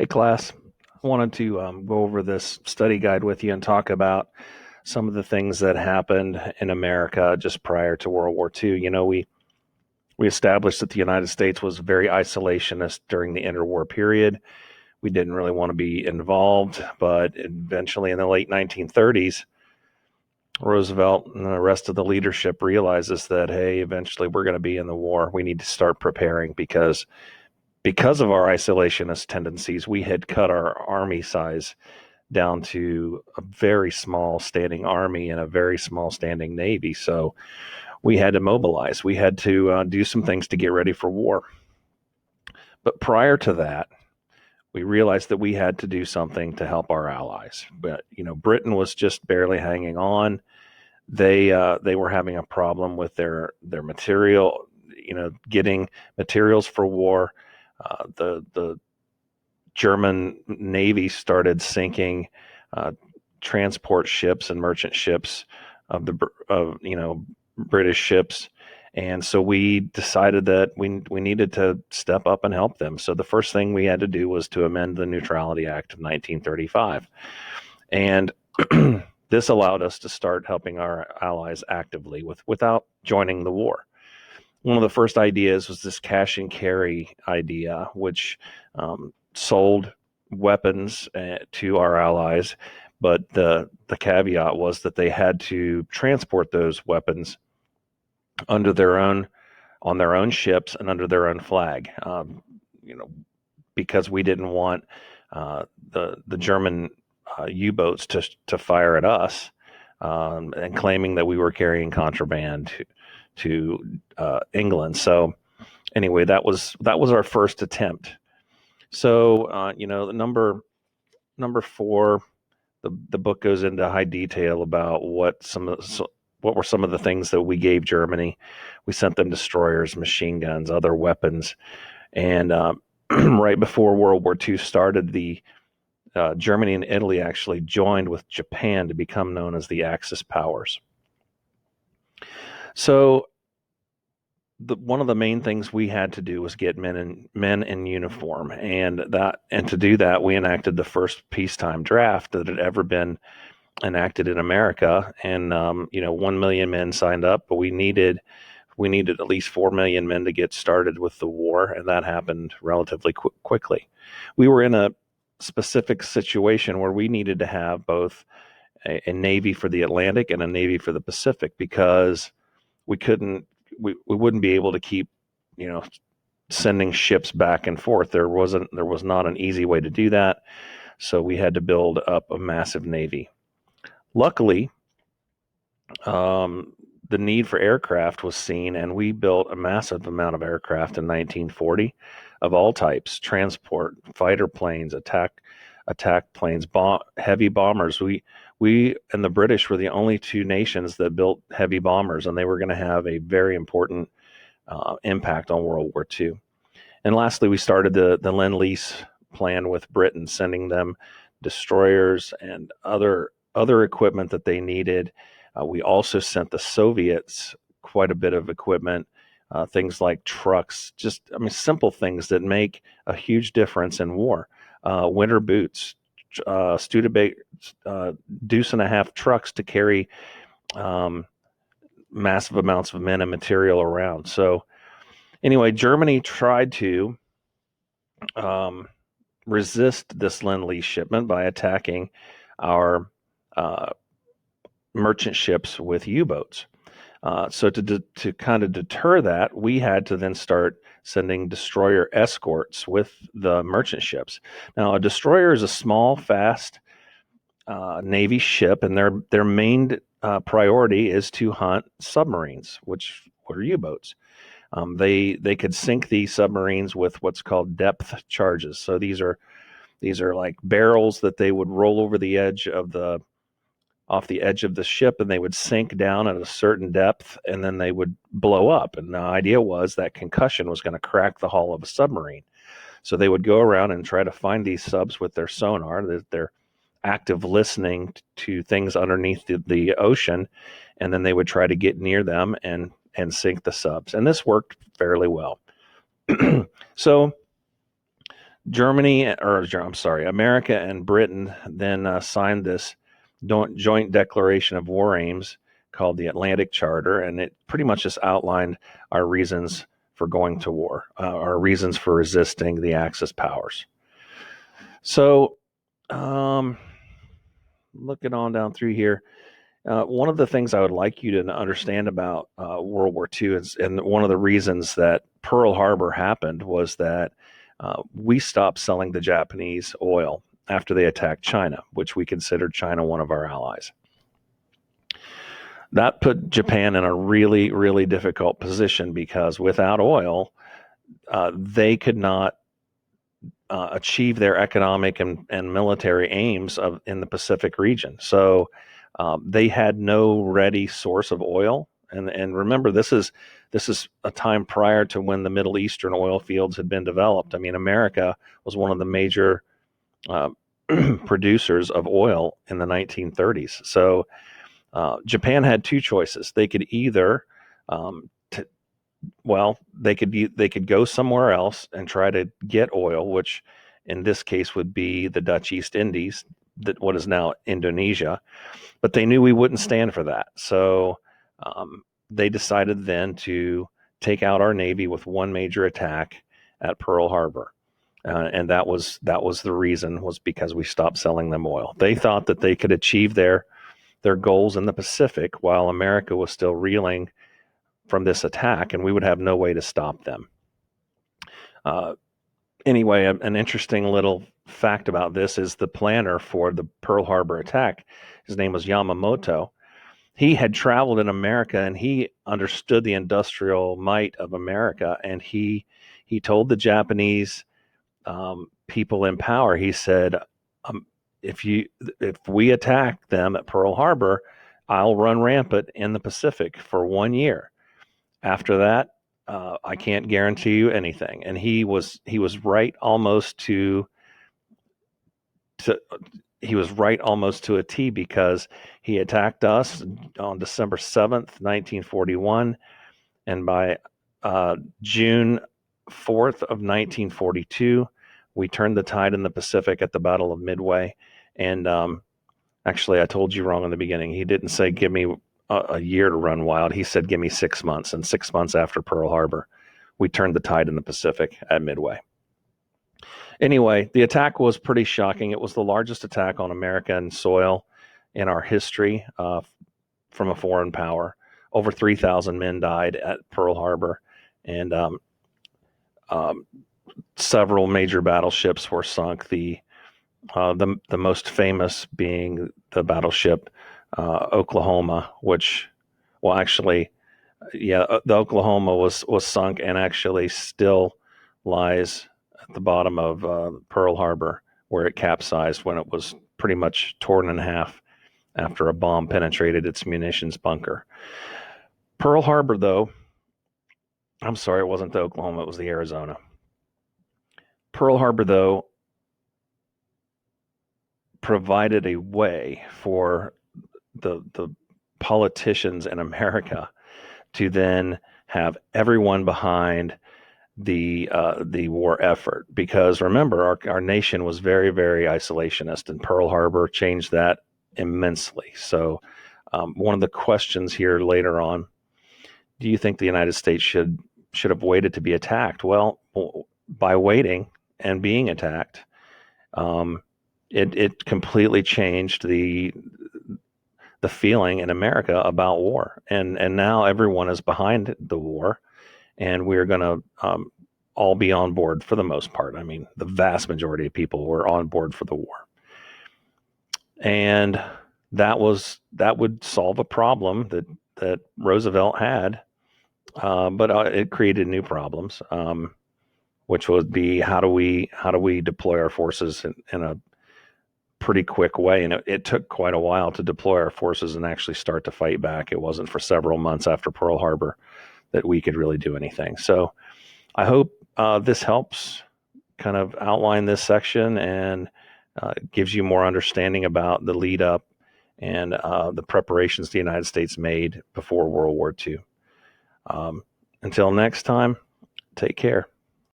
Hey, class, I wanted to go over this study guide with you and talk about some of the things that happened in America just prior to World War II. We established that the United States was very isolationist during the interwar period. We didn't really want to be involved, but eventually in the late 1930s, Roosevelt and the rest of the leadership realizes that, hey, eventually we're going to be in the war. We need to start preparing because of our isolationist tendencies, we had cut our army size down to a very small standing army and a very small standing navy. So we had to mobilize. We had to do some things to get ready for war. But prior to that, we realized that we had to do something to help our allies. But Britain was just barely hanging on. They were having a problem with their material. Getting materials for war. The German Navy started sinking transport ships and merchant ships of British ships, and so we decided that we needed to step up and help them. So the first thing we had to do was to amend the Neutrality Act of 1935, and this allowed us to start helping our allies actively without joining the war. One of the first ideas was this cash and carry idea, which sold weapons to our allies, but the caveat was that they had to transport those weapons under their own on their own ships and under their own flag. Because we didn't want the German U-boats to fire at us, and claiming that we were carrying contraband to England. So anyway, that was our first attempt. So the number four, the book goes into high detail about what were some of the things that we gave Germany. We sent them destroyers, machine guns, other weapons, and right before World War II started, the Germany and Italy actually joined with Japan to become known as the Axis powers. So one of the main things we had to do was get men in uniform, and to do that, we enacted the first peacetime draft that had ever been enacted in America. And 1 million men signed up, but we needed at least 4 million men to get started with the war, and that happened relatively quickly. We were in a specific situation where we needed to have both a navy for the Atlantic and a navy for the Pacific, because we wouldn't be able to keep sending ships back and forth. There was not an easy way to do that, so we had to build up a massive navy. Luckily, the need for aircraft was seen, and we built a massive amount of aircraft in 1940 of all types: transport, fighter planes, attack planes, heavy bombers. We and the British were the only two nations that built heavy bombers, and they were going to have a very important impact on World War II. And lastly, we started the Lend-Lease plan with Britain, sending them destroyers and other equipment that they needed. We also sent the Soviets quite a bit of equipment, things like trucks, simple things that make a huge difference in war. Winter boots, Studebaker deuce and a half trucks to carry massive amounts of men and material around. So anyway, Germany tried to resist this Lend-Lease shipment by attacking our merchant ships with U-boats. So to kind of deter that, we had to then start sending destroyer escorts with the merchant ships. Now, a destroyer is a small, fast Navy ship, and their main priority is to hunt submarines, which were U-boats. They could sink these submarines with what's called depth charges. So these are like barrels that they would roll over the edge off the edge of the ship, and they would sink down at a certain depth, and then they would blow up. And the idea was that concussion was going to crack the hull of a submarine. So they would go around and try to find these subs with their sonar, their active listening to things underneath the ocean, and then they would try to get near them and sink the subs. And this worked fairly well. So America and Britain then signed this joint declaration of war aims called the Atlantic Charter, and it pretty much just outlined our reasons for going to war, our reasons for resisting the Axis powers. So, looking on down through here, one of the things I would like you to understand about World War II and one of the reasons that Pearl Harbor happened was that we stopped selling the Japanese oil after they attacked China, which we considered China one of our allies. That put Japan in a really, really difficult position because without oil, they could not achieve their economic and military aims in the Pacific region. So they had no ready source of oil. And remember, this is a time prior to when the Middle Eastern oil fields had been developed. I mean, America was one of the major producers of oil in the 1930s. So Japan had two choices. They could either they could go somewhere else and try to get oil, which in this case would be the Dutch East Indies, that what is now Indonesia. But they knew we wouldn't stand for that, so they decided then to take out our Navy with one major attack at Pearl Harbor, and that was the reason, was because we stopped selling them oil. They thought that they could achieve their goals in the Pacific while America was still reeling from this attack, and we would have no way to stop them. Anyway, an interesting little fact about this is the planner for the Pearl Harbor attack, his name was Yamamoto. He had traveled in America and he understood the industrial might of America, and he told the Japanese people in power, he said, if we attack them at Pearl Harbor, I'll run rampant in the Pacific for 1 year. After that, I can't guarantee you anything. And he was right almost to a T, because he attacked us on December 7th, 1941, and by June 4th of 1942, we turned the tide in the Pacific at the Battle of Midway. And actually, I told you wrong in the beginning. He didn't say give me a year to run wild. He said give me 6 months. And 6 months after Pearl Harbor, we turned the tide in the Pacific at Midway. Anyway, the attack was pretty shocking. It was the largest attack on American soil in our history from a foreign power. Over 3,000 men died at Pearl Harbor, and several major battleships were sunk. The most famous being the battleship Oklahoma, which, well, actually, the Oklahoma was sunk and actually still lies at the bottom of Pearl Harbor, where it capsized when it was pretty much torn in half after a bomb penetrated its munitions bunker. Pearl Harbor, though, I'm sorry, it wasn't the Oklahoma, it was the Arizona. Pearl Harbor, though, provided a way for the politicians in America to then have everyone behind the war effort. Because remember, our nation was very, very isolationist, and Pearl Harbor changed that immensely. So one of the questions here later on, do you think the United States should have waited to be attacked? Well, by waiting and being attacked, it completely changed the feeling in America about war, and now everyone is behind the war, and we're going to all be on board for the most part. I mean, the vast majority of people were on board for the war, and that would solve a problem that Roosevelt had, but it created new problems, which would be how do we deploy our forces in a pretty quick way. And it took quite a while to deploy our forces and actually start to fight back. It wasn't for several months after Pearl Harbor that we could really do anything. So I hope this helps kind of outline this section and gives you more understanding about the lead up and the preparations the United States made before World War II. Until next time, take care.